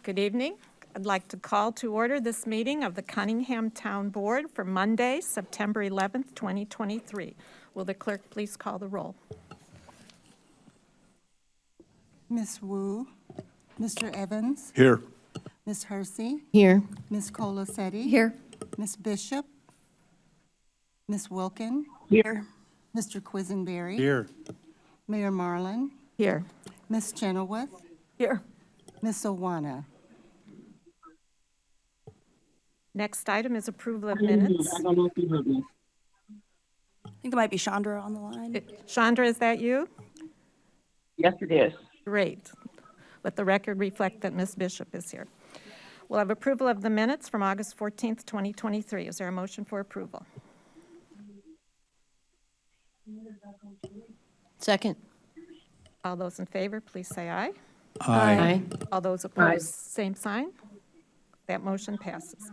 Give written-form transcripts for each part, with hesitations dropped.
Good evening. I'd like to call to order this meeting of the Cunningham Town Board for Monday, September 11th, 2023. Will the clerk please call the roll? Ms. Wu, Mr. Evans, Here. Ms. Hersey, Here. Ms. Colasetti, Here. Ms. Bishop, Ms. Wilkin, Here. Mr. Quisenberry, Here. Mayor Marlin, Here. Ms. Chenoweth, Here. Ms. Owana. Next item is approval of minutes. I don't know if you heard me. I think there might be Chandra on the line. Chandra, is that you? Yes, it is. Great. Let the record reflect that Ms. Bishop is here. We'll have approval of the minutes from August 14th, 2023. Is there a motion for approval? Second. All those in favor, please say aye. Aye. All those opposed, same sign. That motion passes.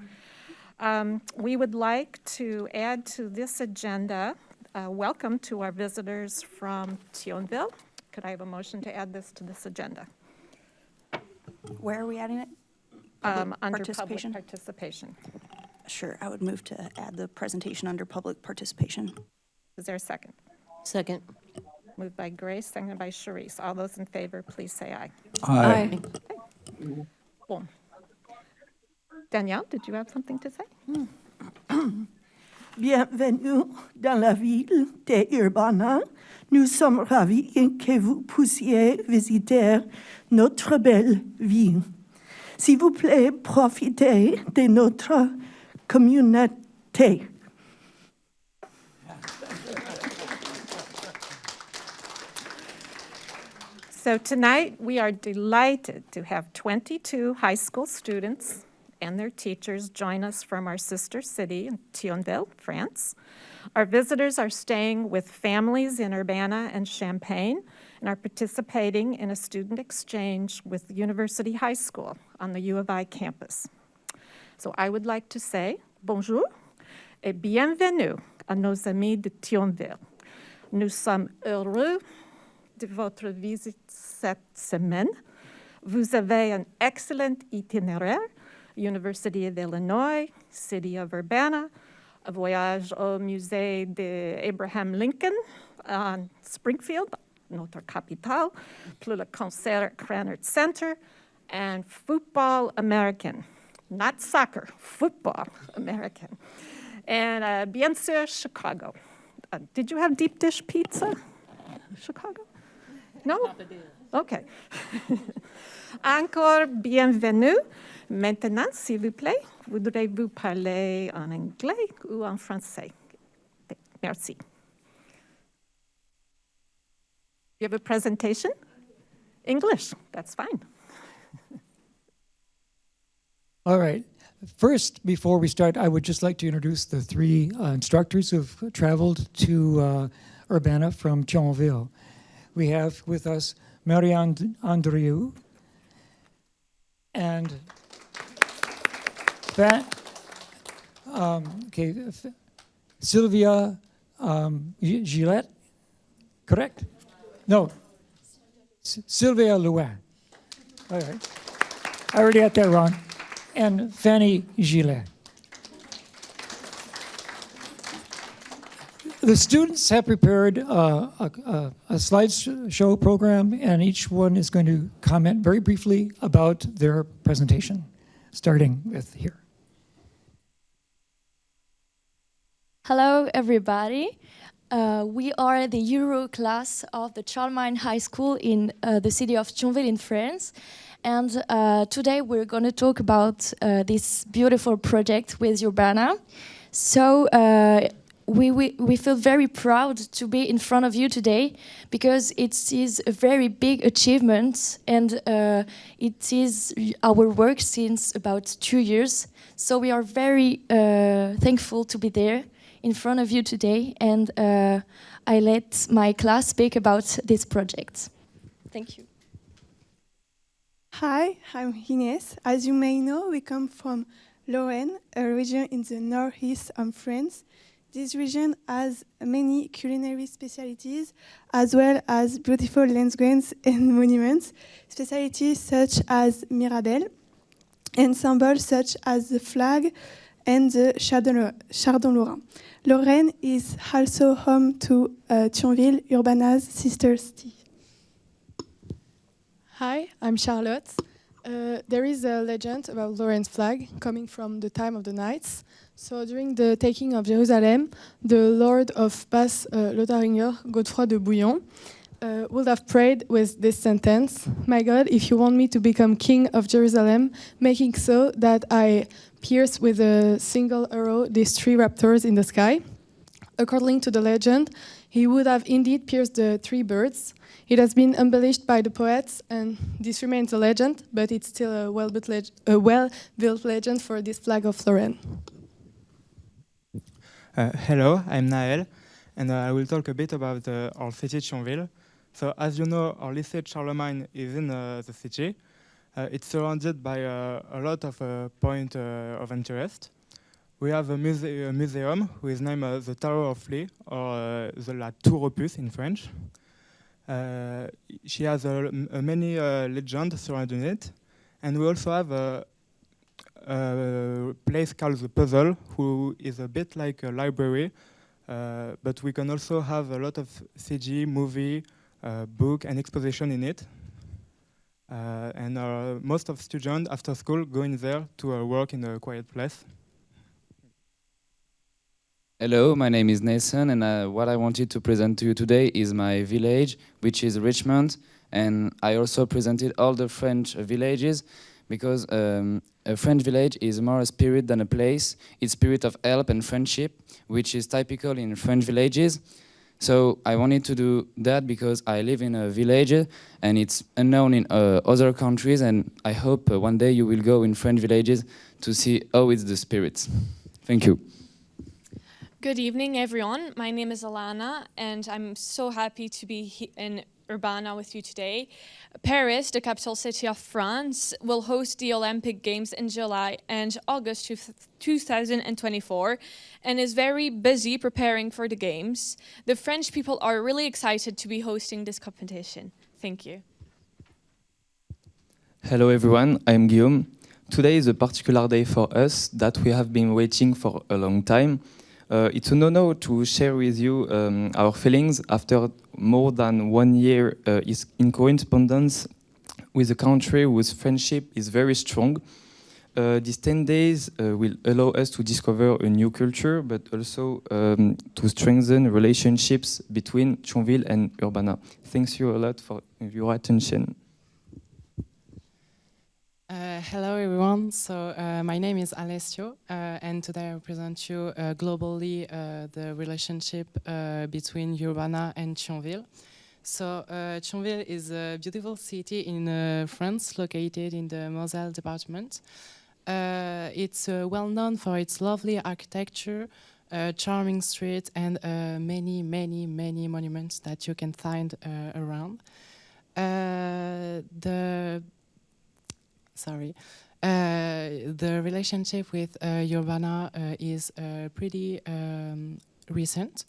We would like to add to this agenda, welcome to our visitors from Thionville. Could I have a motion to add this to this agenda? Where are we adding it? Under participation? public participation. Sure, I would move to add the presentation under public participation. Is there a second? Second. Moved by Grace, seconded by Sharice. All those in favor, please say aye. Aye. Boom. Danielle, did you have something to say? Bienvenue dans la ville de Urbana. Nous sommes ravis que vous puissiez visiter notre belle ville. S'il vous plaît, profitez de notre communauté. So tonight, we are delighted to have 22 high school students and their teachers join us from our sister city in Thionville, France. Our visitors are staying with families in Urbana and Champaign and are participating in a student exchange with University High School on the U of I campus. So I would like to say bonjour et bienvenue à nos amis de Thionville. Nous sommes heureux de votre visite cette semaine. Vous avez un excellent itinéraire, University of Illinois, City of Urbana, un voyage au musée d'Abraham Lincoln en Springfield, notre capitale, plus le concert Krannert Center, and football American, not soccer, football American. And bien sûr, Chicago. Did you have deep dish pizza? Chicago? No? OK. Encore bienvenue. Maintenant, s'il vous plaît, voudrez-vous parler en anglais ou en français? Merci. You have a presentation? English, that's fine. All right. First, before we start, I would just like to introduce the three instructors who've traveled to Urbana from Thionville. We have with us Marianne Andrieu and Sylvia Gillette, correct? No, Sylvia Louin. All right. I already got that wrong. And Fanny Gillet. The students have prepared a slideshow program, and each one is going to comment very briefly about their presentation, starting with here. Hello, everybody. We are the Euro class of the Charlemagne High School in the city of Thionville in France. And today we're going to talk about this beautiful project with Urbana. So we feel very proud to be in front of you today because it is a very big achievement and it is our work since about 2 years. So we are very thankful to be there in front of you today, and I let my class speak about this project. Thank you. Hi, I'm Ines. As you may know, we come from Lorraine, a region in the northeast of France. This region has many culinary specialties, as well as beautiful landscapes and monuments, specialties such as Mirabel. ensembles such as the flag and the Chardon Lorrain. Lorraine is also home to Thionville, Urbana's sister city. Hi, I'm Charlotte. There is a legend about Lorraine's flag coming from the time of the Knights. So during the taking of Jerusalem, the Lord of Basse Lotharinger, Godefroy de Bouillon, would have prayed with this sentence: "My God, if you want me to become king of Jerusalem, making so that I pierce with a single arrow these three raptors in the sky." According to the legend, he would have indeed pierced the three birds. It has been embellished by the poets, and this remains a legend, but it's still a well-built legend for this flag of Lorraine. Hello, I'm Naël, and I will talk a bit about our city, Thionville. So, as you know, our lycée Charlemagne is in the city. It's surrounded by a lot of points of interest. We have a museum with name the Tower of Lee, or the La Tour Opus in French. She has many legends surrounding it, and we also have a place called the Puzzle, who is a bit like a library, but we can also have a lot of CG, movie, book, and exposition in it. And most of students after school go in there to work in a quiet place. Hello, my name is Nathan, and what I wanted to present to you today is my village, which is Richmond, and I also presented all the French villages, because a French village is more a spirit than a place. It's spirit of help and friendship, which is typical in French villages. So I wanted to do that because I live in a village and it's unknown in other countries, and I hope one day you will go in French villages to see how it's the spirit. Thank you. Good evening, everyone. My name is Alana, and I'm so happy to be in Urbana with you today. Paris, the capital city of France, will host the Olympic Games in July and August 2024, and is very busy preparing for the Games. The French people are really excited to be hosting this competition. Thank you. Hello everyone, I'm Guillaume. Today is a particular day for us that we have been waiting for a long time. It's an honor to share with you our feelings after more than 1 year in correspondence with a country whose friendship is very strong. These 10 days will allow us to discover a new culture, but also to strengthen relationships between Thionville and Urbana. Thanks you a lot for your attention. Hello everyone, so my name is Alessio, and today I present you globally the relationship between Urbana and Thionville. So Thionville is a beautiful city in France, located in the Moselle department. It's well known for its lovely architecture, charming streets, and many monuments that you can find around. The relationship with Urbana is pretty recent,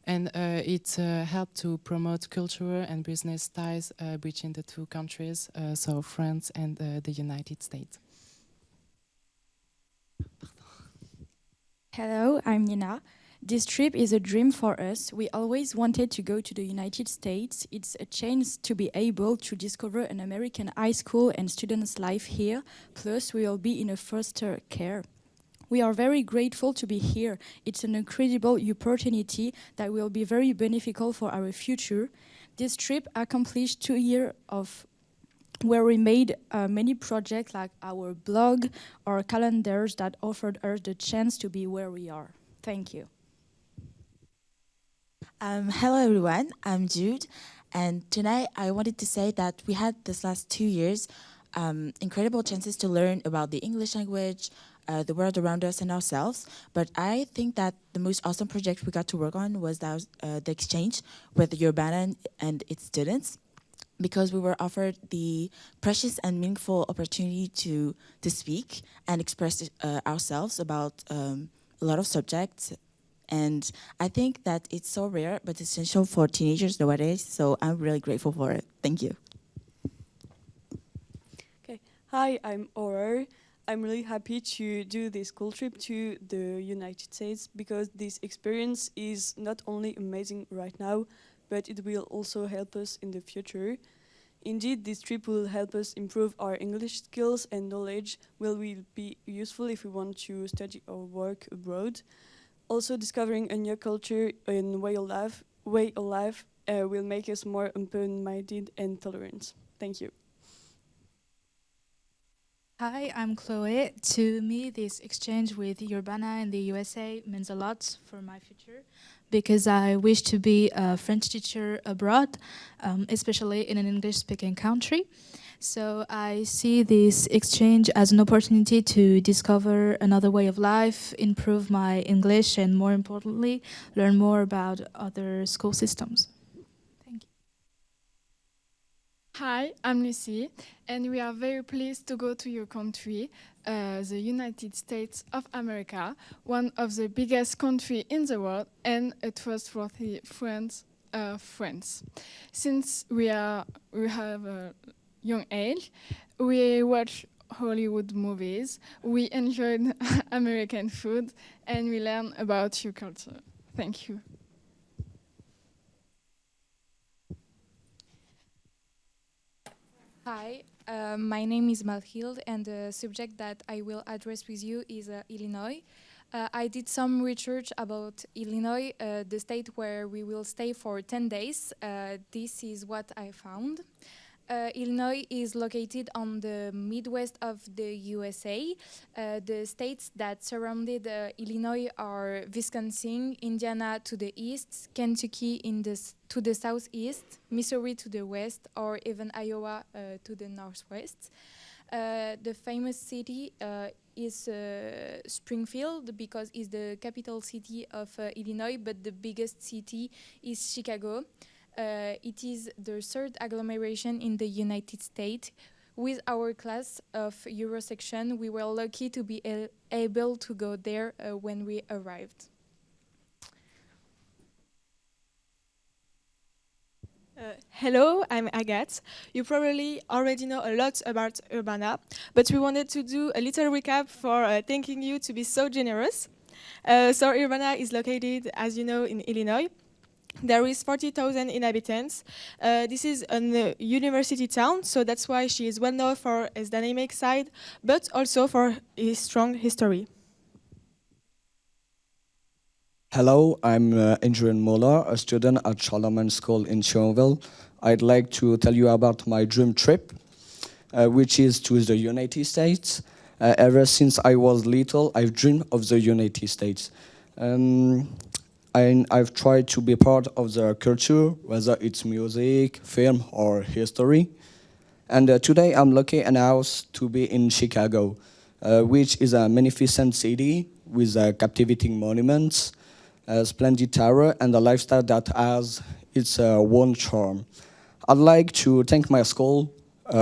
and it helped to promote cultural and business ties between the two countries, so France and the United States. Hello, I'm Nina. This trip is a dream for us. We always wanted to go to the United States. It's a chance to be able to discover an American high school and students' life here. Plus, we will be in a foster care. We are very grateful to be here. It's an incredible opportunity that will be very beneficial for our future. This trip accomplished 2 years of where we made many projects like our blog or calendars that offered us the chance to be where we are. Thank you. Hello everyone, I'm Jude, and tonight I wanted to say that we had this last 2 years incredible chances to learn about the English language, the world around us and ourselves, but I think that the most awesome project we got to work on was the exchange with Urbana and its students, because we were offered the precious and meaningful opportunity to speak and express ourselves about a lot of subjects. And I think that it's so rare, but essential for teenagers nowadays. So I'm really grateful for it. Thank you. Okay. Hi, I'm Aurore. I'm really happy to do this school trip to the United States because this experience is not only amazing right now, but it will also help us in the future. Indeed, this trip will help us improve our English skills and knowledge, will be useful if we want to study or work abroad. Also, discovering a new culture and way of life will make us more open-minded and tolerant. Thank you. Hi, I'm Chloe. To me, this exchange with Urbana in the USA means a lot for my future because I wish to be a French teacher abroad, especially in an English-speaking country. So I see this exchange as an opportunity to discover another way of life, improve my English, and more importantly, learn more about other school systems. Hi, I'm Lucy, and we are very pleased to go to your country, the United States of America, one of the biggest countries in the world and a trustworthy friends. Since we have a young age, we watch Hollywood movies, we enjoy American food, and we learn about your culture. Thank you. Hi, my name is Mathilde, and the subject that I will address with you is Illinois. I did some research about Illinois, the state where we will stay for 10 days. This is what I found. Illinois is located on the Midwest of the USA. The states that surrounded Illinois are Wisconsin, Indiana to the east, Kentucky to the southeast, Missouri to the west, or even Iowa to the northwest. The famous city is Springfield because it's the capital city of Illinois, but the biggest city is Chicago. It is the third agglomeration in the United States. With our class of Eurosection, we were lucky to be able to go there when we arrived. Hello, I'm Agathe. You probably already know a lot about Urbana, but we wanted to do a little recap for thanking you to be so generous. So Urbana is located, as you know, in Illinois. There is 40,000 inhabitants. This is a university town, so that's why she is well known for its dynamic side, but also for its strong history. Hello, I'm Adrian Muller, a student at Charlemagne School in Thionville. I'd like to tell you about my dream trip, which is to the United States. Ever since I was little, I've dreamed of the United States. I've tried to be part of their culture, whether it's music, film, or history. And today I'm lucky enough to be in Chicago, which is a magnificent city with captivating monuments, a splendid tower, and a lifestyle that has its own charm. I'd like to thank my school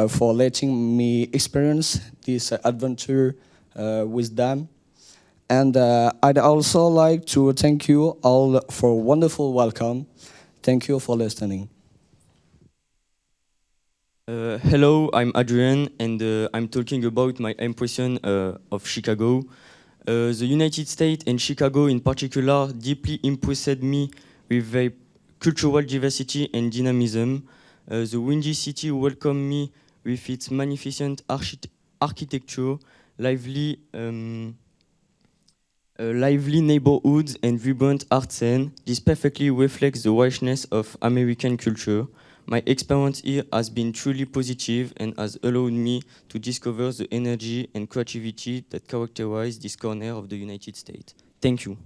for letting me experience this adventure with them. And I'd also like to thank you all for a wonderful welcome. Thank you for listening. Hello, I'm Adrian, and I'm talking about my impression of Chicago. The United States and Chicago in particular deeply impressed me with their cultural diversity and dynamism. The windy city welcomed me with its magnificent architecture, lively neighborhoods and vibrant art scene. This perfectly reflects the richness of American culture. My experience here has been truly positive and has allowed me to discover the energy and creativity that characterize this corner of the United States. Thank you.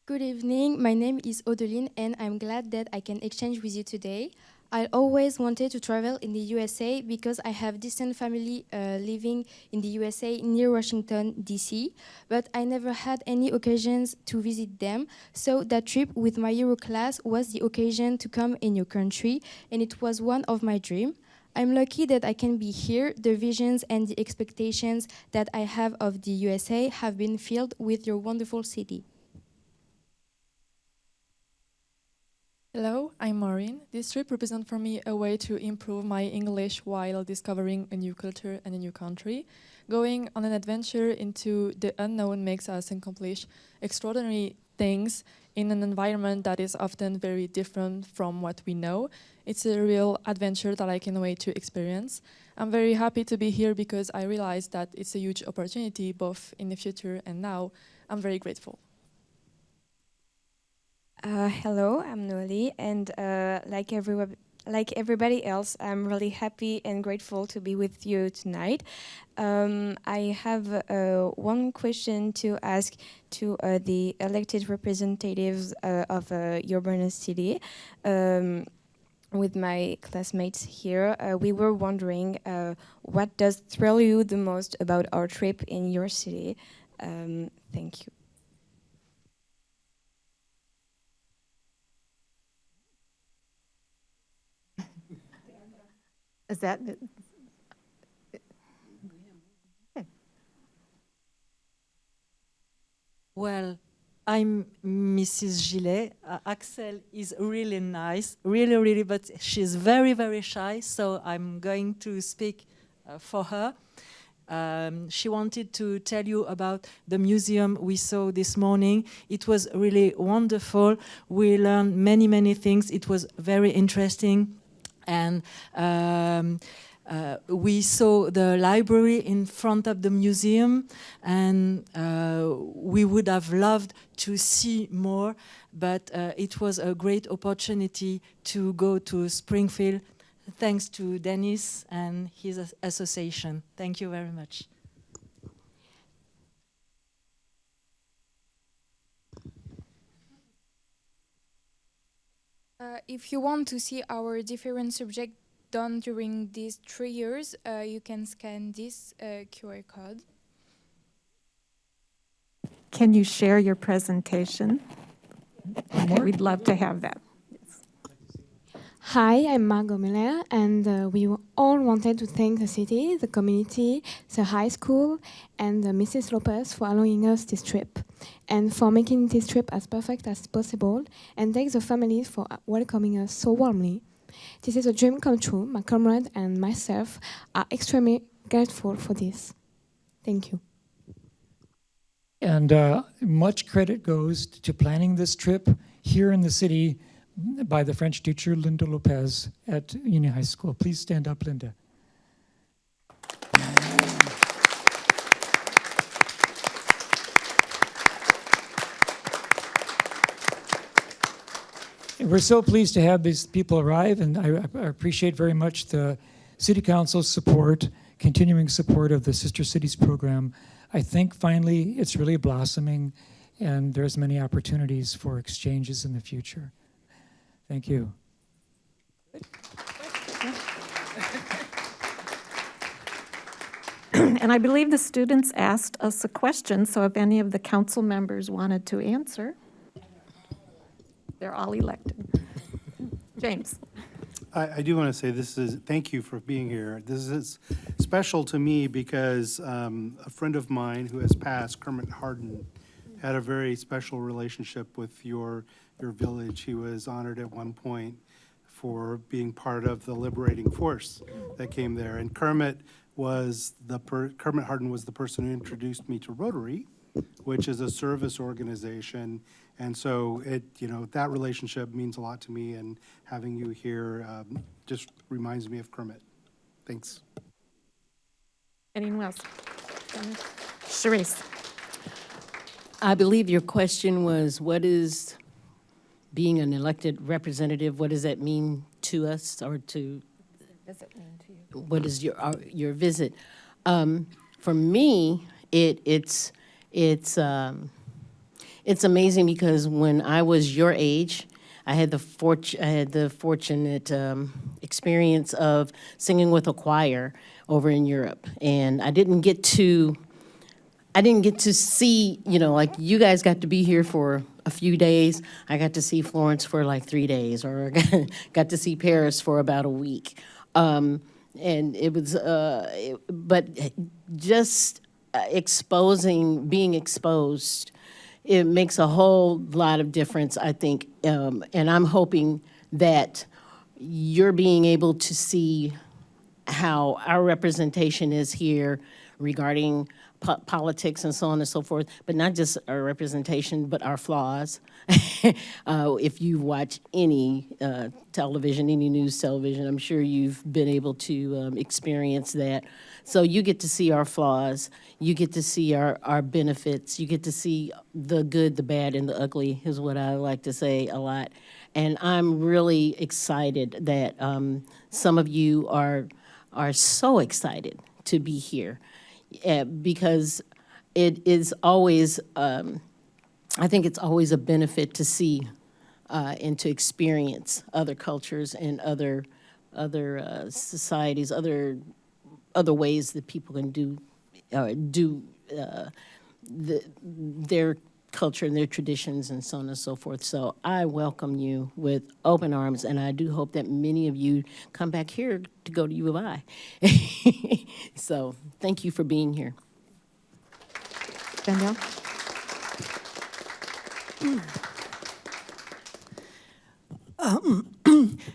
Good evening, my name is Odeline and I'm glad that I can exchange with you today. I always wanted to travel in the USA because I have distant family living in the USA near Washington, D.C., but I never had any occasions to visit them, so that trip with my Euro class was the occasion to come in your country, and it was one of my dreams. I'm lucky that I can be here. The visions and the expectations that I have of the USA have been filled with your wonderful city. Hello, I'm Maureen. This trip represents for me a way to improve my English while discovering a new culture and a new country. Going on an adventure into the unknown makes us accomplish extraordinary things in an environment that is often very different from what we know. It's a real adventure that I can wait to experience. I'm very happy to be here because I realize that it's a huge opportunity both in the future and now. I'm very grateful. Hello, I'm Noeli, and like everybody else, I'm really happy and grateful to be with you tonight. I have one question to ask to the elected representatives of Urbana City. With my classmates here, we were wondering what does thrill you the most about our trip in your city? Thank you. Is that? Well, I'm Mrs. Gillet. Axel is really nice, really, but she's very, very shy, so I'm going to speak for her. She wanted to tell you about the museum we saw this morning. It was really wonderful. We learned many things. It was very interesting. And we saw the library in front of the museum, and we would have loved to see more, but it was a great opportunity to go to Springfield, thanks to Dennis and his association. Thank you very much. If you want to see our different subjects done during these 3 years, you can scan this QR code. Can you share your presentation? Okay, we'd love to have that. Hi, I'm Margot Miller, and we all wanted to thank the city, the community, the high school, and Mrs. Lopez for allowing us this trip, and for making this trip as perfect as possible, and thank the families for welcoming us so warmly. This is a dream come true. My comrade and myself are extremely grateful for this. Thank you. And much credit goes to planning this trip here in the city by the French teacher Linda Lopez at Union High School. Please stand up, Linda. We're so pleased to have these people arrive, and I appreciate very much the City Council's support, continuing support of the Sister Cities program. I think finally it's really blossoming, and there's many opportunities for exchanges in the future. Thank you. And I believe the students asked us a question, so if any of the council members wanted to answer. They're all elected. James. I do want to say thank you for being here. This is special to me because a friend of mine who has passed, Kermit Harden, had a very special relationship with your village. He was honored at one point for being part of the liberating force that came there. And Kermit Harden was the person who introduced me to Rotary, which is a service organization. And so that relationship means a lot to me, and having you here just reminds me of Kermit. Thanks. Anyone else? Charisse. I believe your question was, what is being an elected representative, what does that mean to us, or to What does it mean to you? what is your visit? For me, it's amazing because when I was your age, I had the fortunate experience of singing with a choir over in Europe, and I didn't get to see, like you guys got to be here for a few days. I got to see Florence for like 3 days, or got to see Paris for about a week. And it was, but just being exposed it makes a whole lot of difference, I think. And I'm hoping that you're being able to see how our representation is here regarding politics and so on and so forth, but not just our representation, but our flaws. If you watch any television, any news television, I'm sure you've been able to experience that. So you get to see our flaws, you get to see our benefits, you get to see the good, the bad, and the ugly, is what I like to say a lot. And I'm really excited that some of you are so excited to be here, because it is always, I think it's always a benefit to see and to experience other cultures and other societies, other ways that people can do their culture and their traditions and so on and so forth. So I welcome you with open arms, and I do hope that many of you come back here to go to U of I. So thank you for being here. Danielle?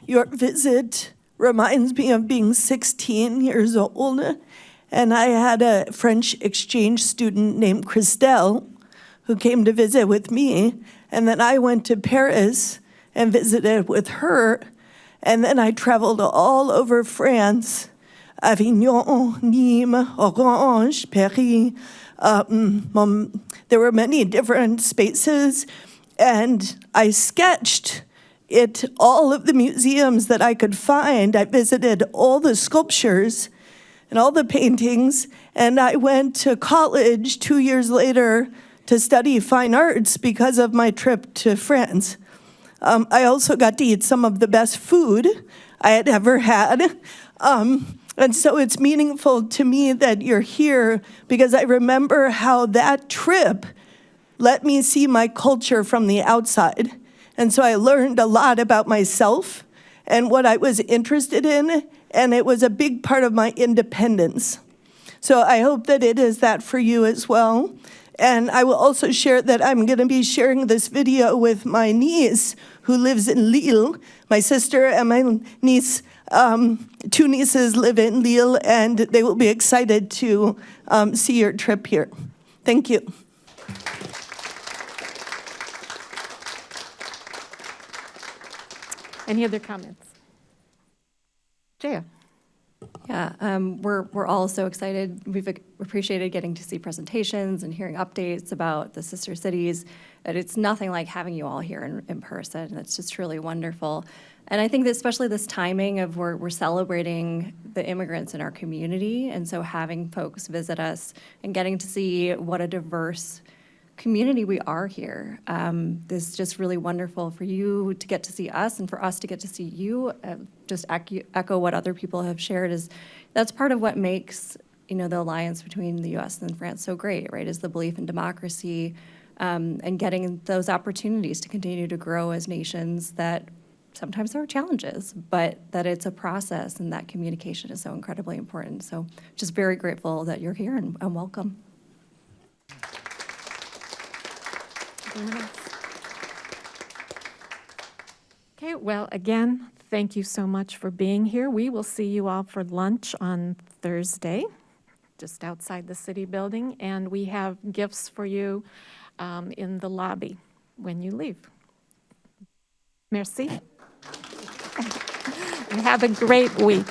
Your visit reminds me of being 16 years old, and I had a French exchange student named Christelle who came to visit with me, and then I went to Paris and visited with her, and then I traveled all over France, Avignon, Nîmes, Orange, Paris. There were many different spaces, and I sketched all of the museums that I could find. I visited all the sculptures and all the paintings, and I went to college 2 years later to study fine arts because of my trip to France. I also got to eat some of the best food I had ever had. And so it's meaningful to me that you're here, because I remember how that trip let me see my culture from the outside. And so I learned a lot about myself and what I was interested in, and it was a big part of my independence. So I hope that it is that for you as well. And I will also share that I'm going to be sharing this video with my niece who lives in Lille. My sister and my niece, 2 nieces live in Lille, and they will be excited to see your trip here. Thank you. Any other comments? Jaya? Yeah, we're all so excited. We've appreciated getting to see presentations and hearing updates about the sister cities. And it's nothing like having you all here in person. It's just truly wonderful. And I think that especially this timing of we're celebrating the immigrants in our community, and so having folks visit us and getting to see what a diverse community we are here. This is just really wonderful for you to get to see us and for us to get to see you. Just echo what other people have shared, is that's part of what makes the alliance between the U.S. and France so great, right? Is the belief in democracy and getting those opportunities to continue to grow as nations that sometimes there are challenges, but that it's a process, and that communication is so incredibly important. So just very grateful that you're here, and welcome. Okay, well, again, thank you so much for being here. We will see you all for lunch on Thursday, just outside the city building, and we have gifts for you in the lobby when you leave. Merci. And have a great week.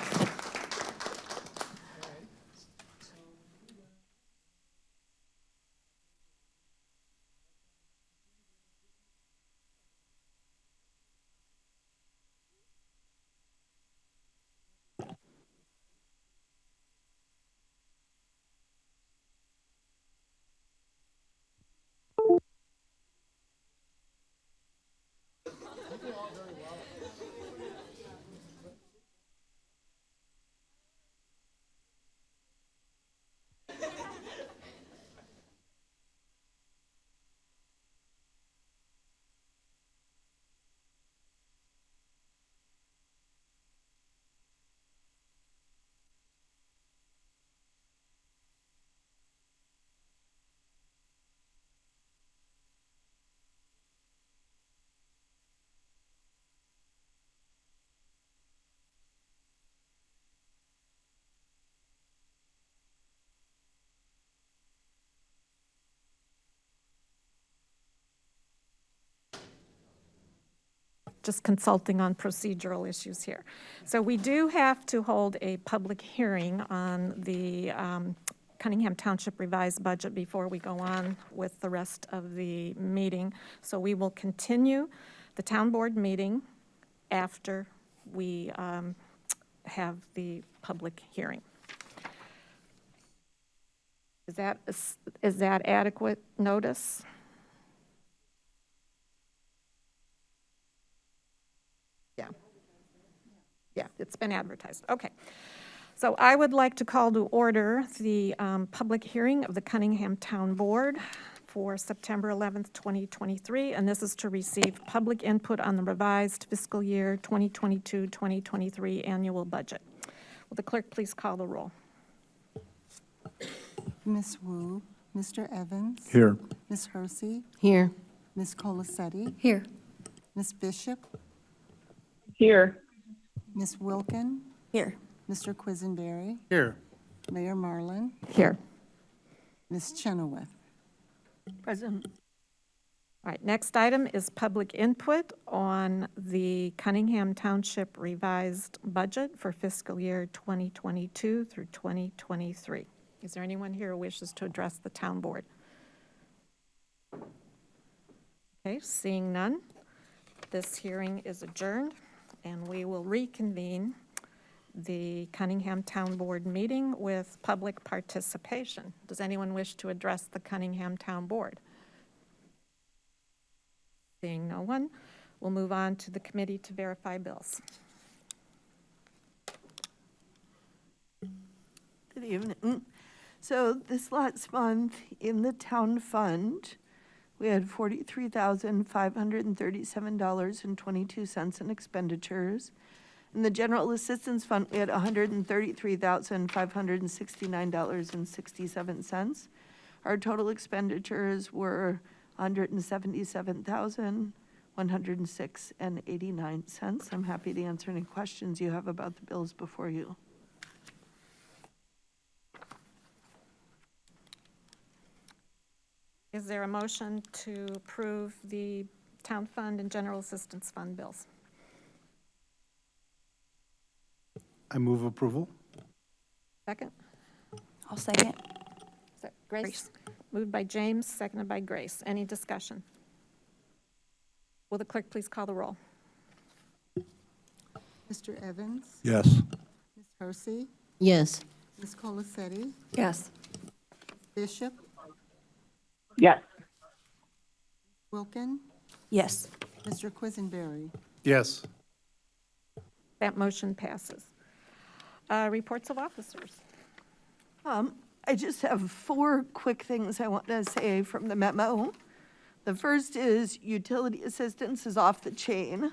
just consulting on procedural issues here. So we do have to hold a public hearing on the Cunningham Township revised budget before we go on with the rest of the meeting. So we will continue the town board meeting after we have the public hearing. Is that adequate notice? Yeah. Yeah, it's been advertised. Okay. So I would like to call to order the public hearing of the Cunningham Town Board for September 11th, 2023, and this is to receive public input on the revised fiscal year 2022-2023 annual budget. Will the clerk please call the roll? Ms. Wu, Mr. Evans. Here. Ms. Hersey. Here. Ms. Colasetti. Here. Ms. Bishop. Here. Ms. Wilkin. Here. Mr. Quisenberry. Here. Mayor Marlin. Here. Ms. Chenoweth. Present. All right, next item is public input on the Cunningham Township revised budget for fiscal year 2022 through 2023. Is there anyone here who wishes to address the town board? Okay, seeing none, this hearing is adjourned, and we will reconvene the Cunningham Town Board meeting with public participation. Does anyone wish to address the Cunningham Town Board? Seeing no one, we'll move on to the committee to verify bills. Good evening. So this last month in the town fund, we had $43,537.22 in expenditures. In the general assistance fund, we had $133,569.67. Our total expenditures were $177,106.89. I'm happy to answer any questions you have about the bills before you. Is there a motion to approve the town fund and general assistance fund bills? I move approval. Second? I'll second. Grace. Moved by James, seconded by Grace. Any discussion? Will the clerk please call the roll? Mr. Evans. Yes. Ms. Hersey. Yes. Ms. Colasetti. Yes. Bishop. Yes. Wilkin. Yes. Mr. Quisenberry. Yes. That motion passes. Reports of officers. I just have 4 quick things I want to say from the memo. The first is utility assistance is off the chain.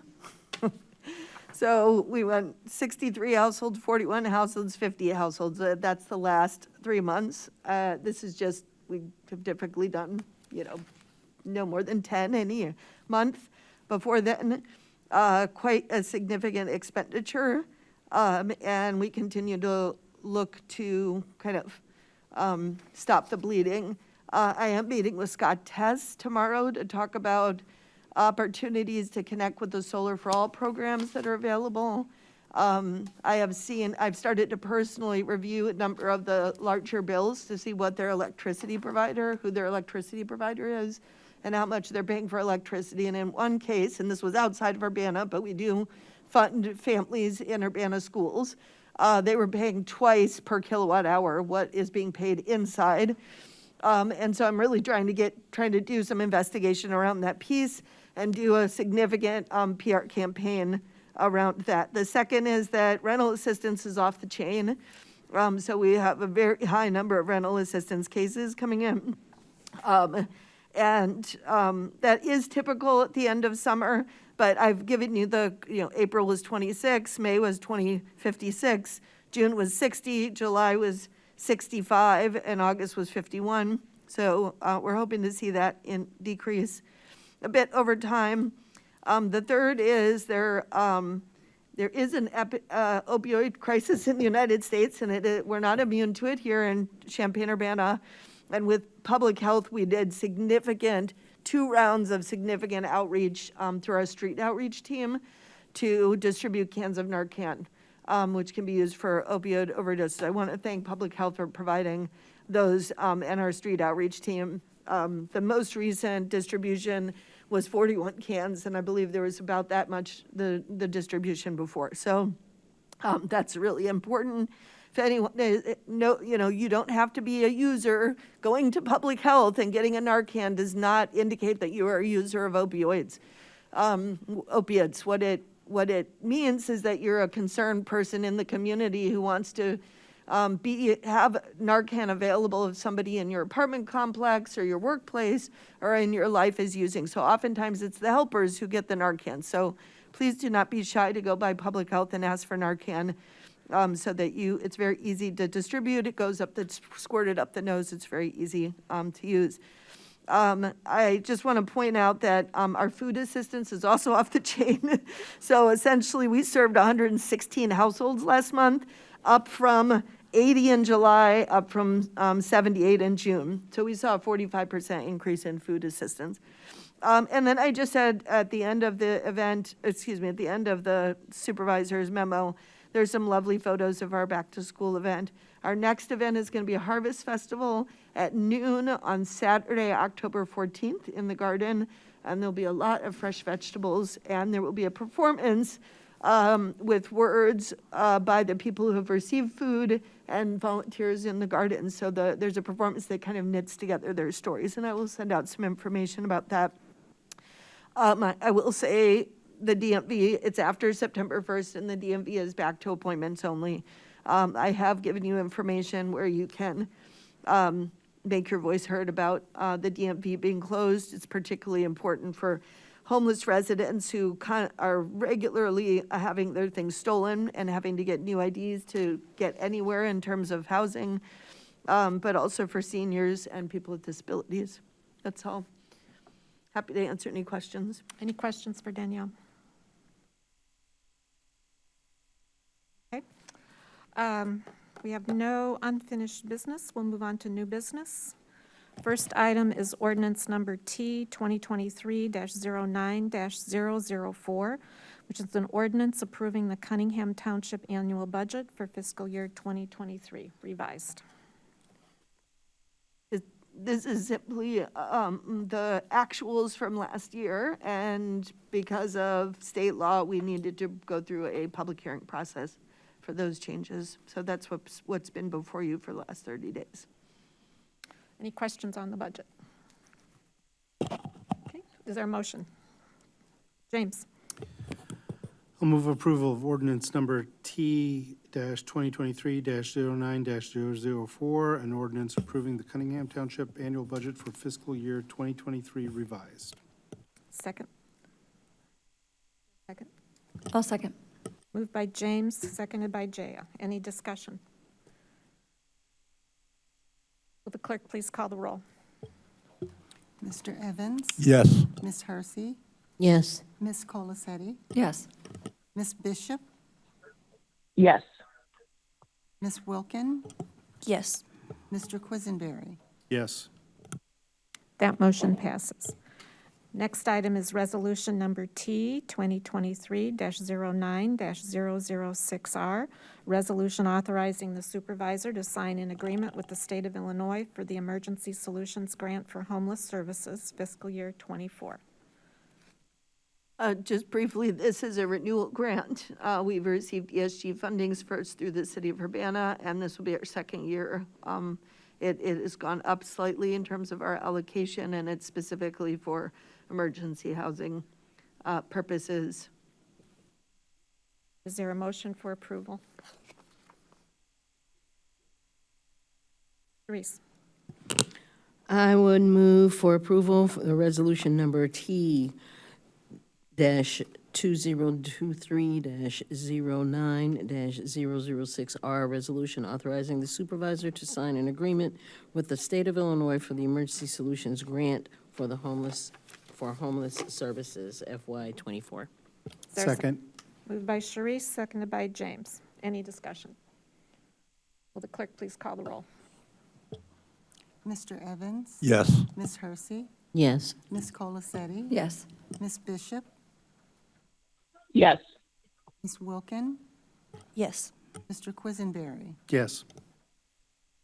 So we went 63 households, 41 households, 50 households. That's the last 3 months. This is just, we have typically done, no more than 10 any month. Before then, quite a significant expenditure. And we continue to look to kind of stop the bleeding. I am meeting with Scott Tess tomorrow to talk about opportunities to connect with the Solar for All programs that are available. I've started to personally review a number of the larger bills to see what their electricity provider, who their electricity provider is, and how much they're paying for electricity. And in one case, and this was outside of Urbana, but we do fund families in Urbana schools, they were paying twice per kilowatt hour what is being paid inside. And so I'm really trying to do some investigation around that piece and do a significant PR campaign around that. The second is that rental assistance is off the chain. So we have a very high number of rental assistance cases coming in. That is typical at the end of summer, but I've given you April was 26, May was 56, June was 60, July was 65, and August was 51. So we're hoping to see that decrease a bit over time. The third is there is an opioid crisis in the United States, and we're not immune to it here in Champaign-Urbana. And with public health, we did two rounds of significant outreach through our street outreach team to distribute cans of Narcan, which can be used for opioid overdoses. I want to thank public health for providing those and our street outreach team. The most recent distribution was 41 cans, and I believe there was about that much the distribution before. So that's really important. If anyone, you don't have to be a user. Going to public health and getting a Narcan does not indicate that you are a user of opiates. What it means is that you're a concerned person in the community who wants to have Narcan available if somebody in your apartment complex or your workplace or in your life is using. So oftentimes it's the helpers who get the Narcan. So please do not be shy to go by public health and ask for Narcan. So that it's very easy to distribute. It goes up, it's squirted up the nose. It's very easy to use. I just want to point out that our food assistance is also off the chain. So essentially, we served 116 households last month, up from 80 in July, up from 78 in June. So we saw a 45% increase in food assistance. And then I just said at the end of the event, at the end of the supervisor's memo, there's some lovely photos of our back to school event. Our next event is going to be a harvest festival at noon on Saturday, October 14th in the garden. And there'll be a lot of fresh vegetables, and there will be a performance with words by the people who have received food and volunteers in the garden. So there's a performance that kind of knits together their stories, and I will send out some information about that. I will say the DMV, it's after September 1st, and the DMV is back to appointments only. I have given you information where you can make your voice heard about the DMV being closed. It's particularly important for homeless residents who are regularly having their things stolen and having to get new IDs to get anywhere in terms of housing, but also for seniors and people with disabilities. That's all. Happy to answer any questions. Any questions for Danielle? Okay. We have no unfinished business. We'll move on to new business. First item is ordinance number T 2023-09-004, which is an ordinance approving the Cunningham Township annual budget for fiscal year 2023 revised. This is simply the actuals from last year, and because of state law, we needed to go through a public hearing process for those changes. So that's what's been before you for the last 30 days. Any questions on the budget? Okay, is there a motion? James. I'll move approval of ordinance number T-2023-09-004, an ordinance approving the Cunningham Township annual budget for fiscal year 2023 revised. Second. Second. I'll second. Moved by James, seconded by Jaya. Any discussion? Will the clerk please call the roll? Mr. Evans? Yes. Ms. Hersey? Yes. Ms. Colasetti? Yes. Ms. Bishop? Yes. Ms. Wilkin? Yes. Mr. Quisenberry? Yes. That motion passes. Next item is resolution number T 2023-09-006R, resolution authorizing the supervisor to sign an agreement with the state of Illinois for the Emergency Solutions Grant for Homeless Services fiscal year 24. Just briefly, this is a renewal grant. We've received ESG fundings first through the city of Urbana, and this will be our second year. It has gone up slightly in terms of our allocation, and it's specifically for emergency housing purposes. Is there a motion for approval? Reese. I would move for approval for the resolution number T-2023-09-006R, resolution authorizing the supervisor to sign an agreement with the state of Illinois for the Emergency Solutions Grant for the homeless services FY24. Second. Moved by Sharice, seconded by James. Any discussion? Will the clerk please call the roll? Mr. Evans? Yes. Ms. Hersey? Yes. Ms. Colasetti? Yes. Ms. Bishop? Yes. Ms. Wilkin? Yes. Mr. Quisenberry? Yes.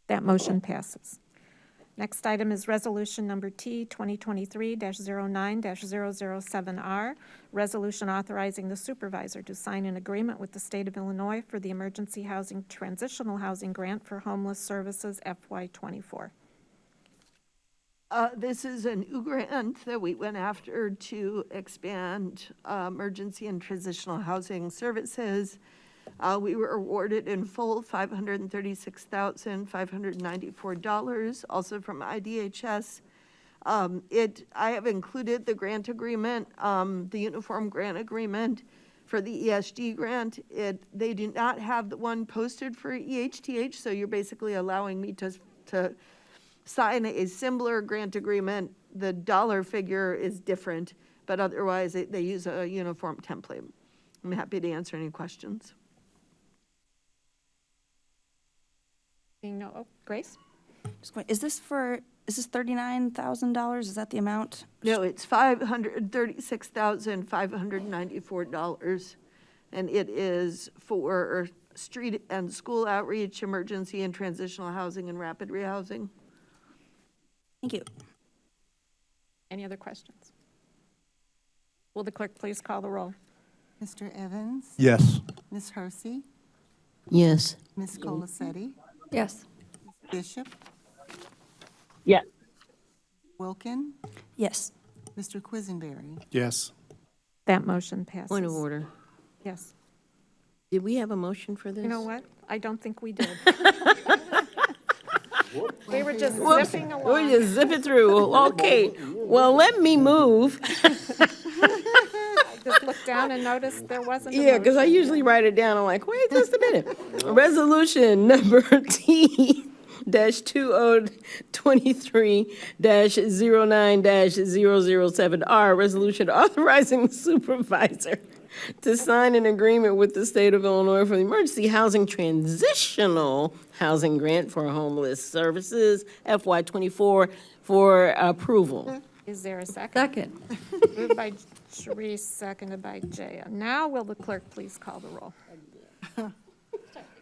That motion passes. Next item is resolution number T 2023-09-007R, resolution authorizing the supervisor to sign an agreement with the state of Illinois for the Emergency Housing Transitional Housing Grant for Homeless Services FY24. This is a new grant that we went after to expand emergency and transitional housing services. We were awarded in full $536,594, also from IDHS. I have included the grant agreement, the uniform grant agreement for the ESG grant. They do not have the one posted for EHTH, so you're basically allowing me to sign a similar grant agreement. The dollar figure is different, but otherwise they use a uniform template. I'm happy to answer any questions. No, Grace? Is this $39,000? Is that the amount? No, it's $536,594, and it is for street and school outreach, emergency and transitional housing, and rapid rehousing. Thank you. Any other questions? Will the clerk please call the roll? Mr. Evans? Yes. Ms. Hersey? Yes. Ms. Colasetti? Yes. Ms. Bishop? Yes. Wilkin? Yes. Mr. Quisenberry? Yes. That motion passes. Point of order. Yes. Did we have a motion for this? You know what? I don't think we did. We were just Whoops. zipping along. We'll just zip it through. Okay. Well, let me move. I just looked down and noticed there wasn't a Yeah, because I motion. usually write it down. I'm like, wait just a minute. Resolution number T-2023-09-007R, resolution authorizing the supervisor to sign an agreement with the state of Illinois for the Emergency Housing Transitional Housing Grant for Homeless Services, FY24, for approval. Is there a second? Second. Moved by Sharice, seconded by Jaya. Now will the clerk please call the roll?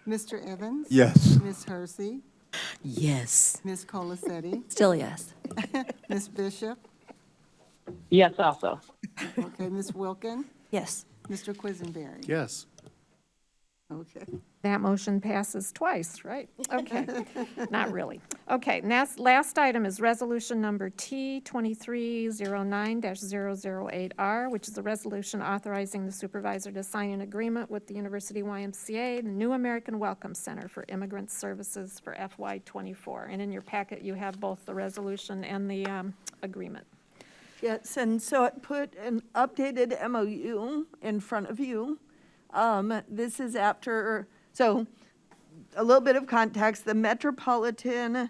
Mr. Evans? Yes. Ms. Hersey? Yes. Ms. Colasetti? Still yes. Ms. Bishop? Yes, also. Okay, Ms. Wilkin? Yes. Mr. Quisenberry? Yes. Okay. That motion passes twice, right? Okay, not really. Okay, last item is resolution number T-2309-008R, which is a resolution authorizing the supervisor to sign an agreement with the University YMCA, the New American Welcome Center for Immigrant Services for FY24. And in your packet, you have both the resolution and the agreement. Yes, and so I put an updated MOU in front of you. This is after, so a little bit of context, the Metropolitan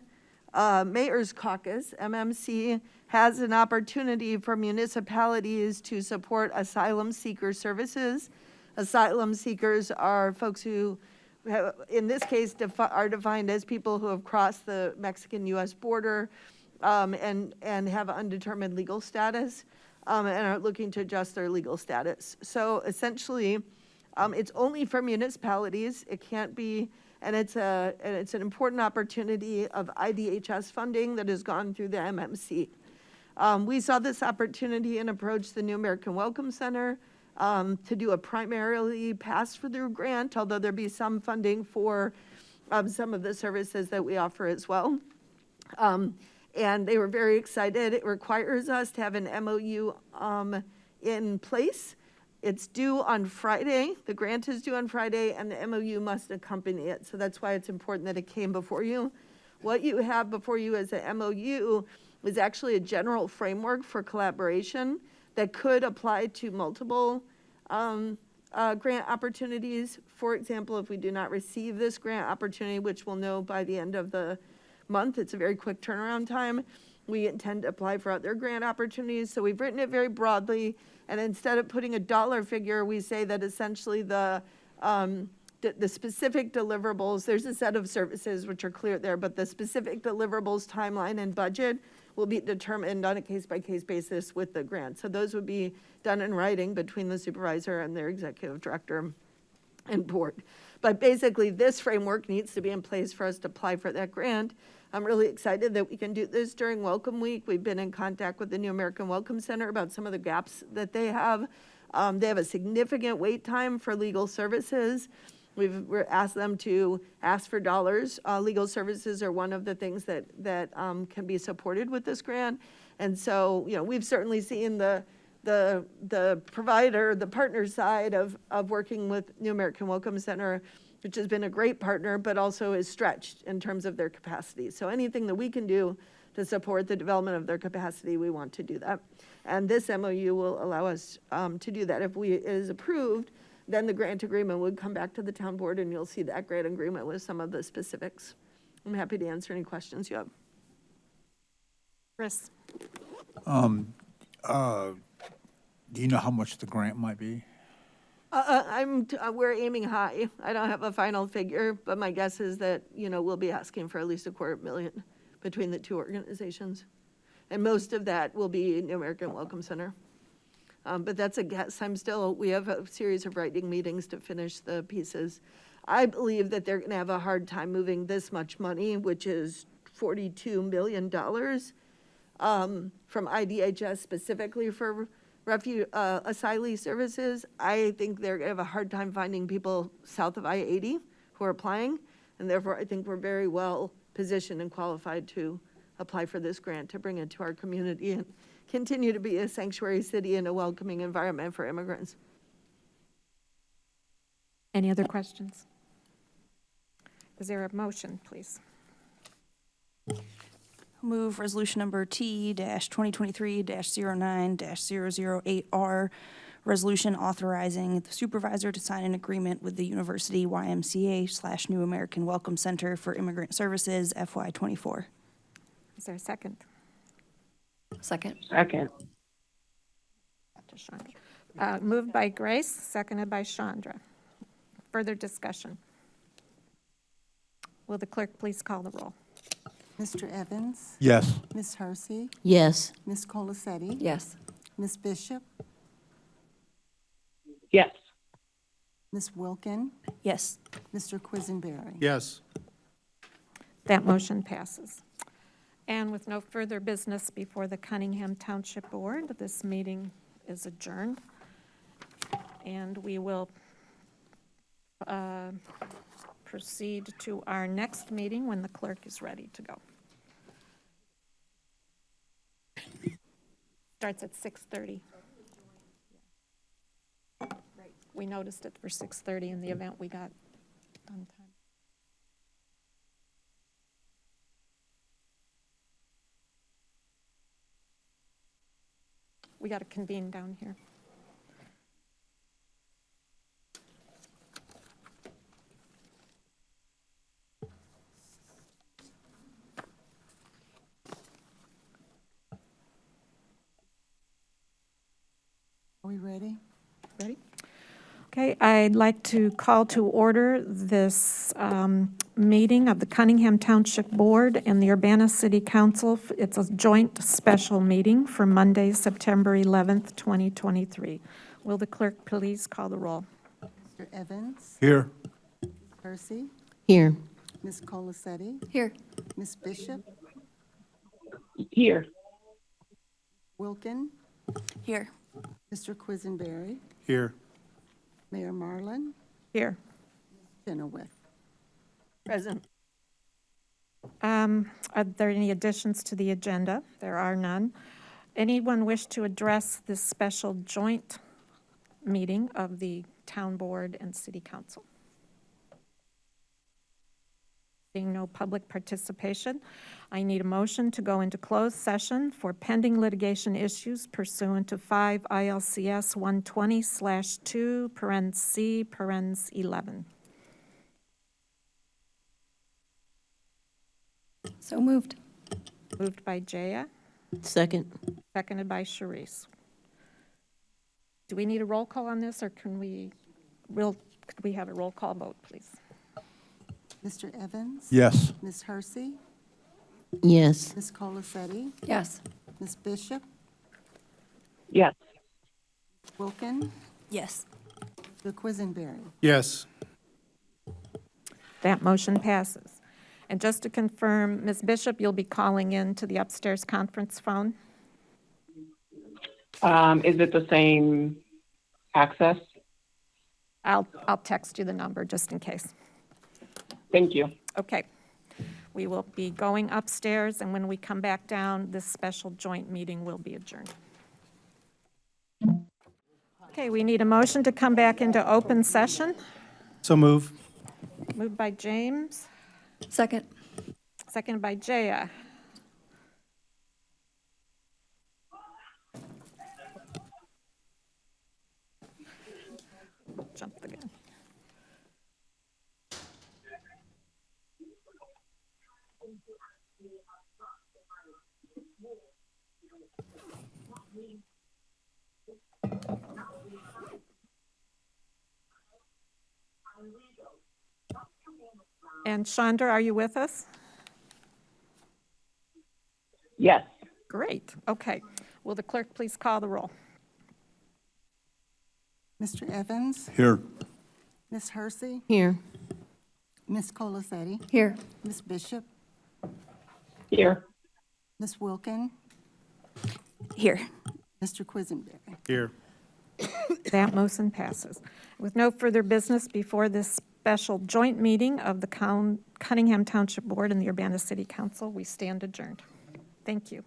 Mayor's Caucus, MMC, has an opportunity for municipalities to support asylum seeker services. Asylum seekers are folks who, in this case, are defined as people who have crossed the Mexican-U.S. border and have undetermined legal status and are looking to adjust their legal status. So essentially, it's only for municipalities. It can't be, and it's an important opportunity of IDHS funding that has gone through the MMC. We saw this opportunity and approached the New American Welcome Center to do a primarily pass-through grant, although there be some funding for some of the services that we offer as well. And they were very excited. It requires us to have an MOU in place. It's due on Friday. The grant is due on Friday, and the MOU must accompany it. So that's why it's important that it came before you. What you have before you as an MOU is actually a general framework for collaboration that could apply to multiple grant opportunities. For example, if we do not receive this grant opportunity, which we'll know by the end of the month, it's a very quick turnaround time, we intend to apply for other grant opportunities. So we've written it very broadly, and instead of putting a dollar figure, we say that essentially the the specific deliverables, there's a set of services which are clear there, but the specific deliverables, timeline, and budget will be determined on a case-by-case basis with the grant. So those would be done in writing between the supervisor and their executive director and board. But basically, this framework needs to be in place for us to apply for that grant. I'm really excited that we can do this during Welcome Week. We've been in contact with the New American Welcome Center about some of the gaps that they have. They have a significant wait time for legal services. We've asked them to ask for dollars. Legal services are one of the things that can be supported with this grant. And so, we've certainly seen the provider, the partner side of working with New American Welcome Center, which has been a great partner, but also is stretched in terms of their capacity. So anything that we can do to support the development of their capacity, we want to do that. And this MOU will allow us to do that. If it is approved, then the grant agreement would come back to the town board, and you'll see that grant agreement with some of the specifics. I'm happy to answer any questions you have. Chris? Do you know how much the grant might be? We're aiming high. I don't have a final figure, but my guess is that, we'll be asking for at least $250,000 between the two organizations. And most of that will be New American Welcome Center. But that's a guess. We have a series of writing meetings to finish the pieces. I believe that they're gonna have a hard time moving this much money, which is $42 million from IDHS specifically for asylee services. I think they're gonna have a hard time finding people south of I-80 who are applying, and therefore I think we're very well positioned and qualified to apply for this grant to bring it to our community and continue to be a sanctuary city and a welcoming environment for immigrants. Any other questions? Is there a motion, please? Move resolution number T-2023-09-008R, resolution authorizing the supervisor to sign an agreement with the University YMCA/New American Welcome Center for Immigrant Services FY24. Is there a second? Second. Second. Moved by Grace, seconded by Chandra. Further discussion. Will the clerk please call the roll? Mr. Evans? Yes. Ms. Hersey? Yes. Ms. Colasetti? Yes. Ms. Bishop? Yes. Ms. Wilkin? Yes. Mr. Quisenberry? Yes. That motion passes. And with no further business before the Cunningham Township Board, this meeting is adjourned. And we will proceed to our next meeting when the clerk is ready to go. Starts at 6:30. We noticed it for 6:30 in the event we got on time. We got to convene down here. Are we ready? Ready? Okay, I'd like to call to order this meeting of the Cunningham Township Board and the Urbana City Council. It's a joint special meeting for Monday, September 11th, 2023. Will the clerk please call the roll? Mr. Evans? Here. Ms. Hersey? Here. Ms. Colasetti? Here. Ms. Bishop? Here. Wilkin? Here. Mr. Quisenberry? Here. Mayor Marlin? Here. Chenoweth? Present. Are there any additions to the agenda? There are none. Anyone wish to address this special joint meeting of the Town Board and City Council? Seeing no public participation, I need a motion to go into closed session for pending litigation issues pursuant to 5 ILCS 120/2, parens C, parens 11. So moved. Moved by Jaya, Second. seconded by Sharice. Do we need a roll call on this, or can we, we'll Could we have a roll call vote, please? Mr. Evans? Yes. Ms. Hersey? Yes. Ms. Colasetti? Yes. Ms. Bishop? Yes. Wilkin? Yes. The Quisenberry? Yes. That motion passes. And just to confirm, Ms. Bishop, you'll be calling in to the upstairs conference phone? Is it the same access? I'll text you the number just in case. Thank you. Okay. We will be going upstairs, and when we come back down, this special joint meeting will be adjourned. Okay, we need a motion to come back into open session. So move. Moved by James, Second. seconded by Jaya. Jump the gun. And Chandra, are you with us? Yes. Great, okay. Will the clerk please call the roll? Mr. Evans? Here. Ms. Hersey? Here. Ms. Colasetti? Here. Ms. Bishop? Here. Ms. Wilkin? Here. Mr. Quisenberry? Here. That motion passes. With no further business before this special joint meeting of the Cunningham Township Board and the Urbana City Council, we stand adjourned. Thank you.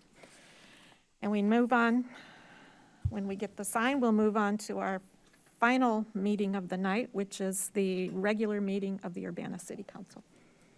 And we move on, when we get the sign, we'll move on to our final meeting of the night, which is the regular meeting of the Urbana City Council.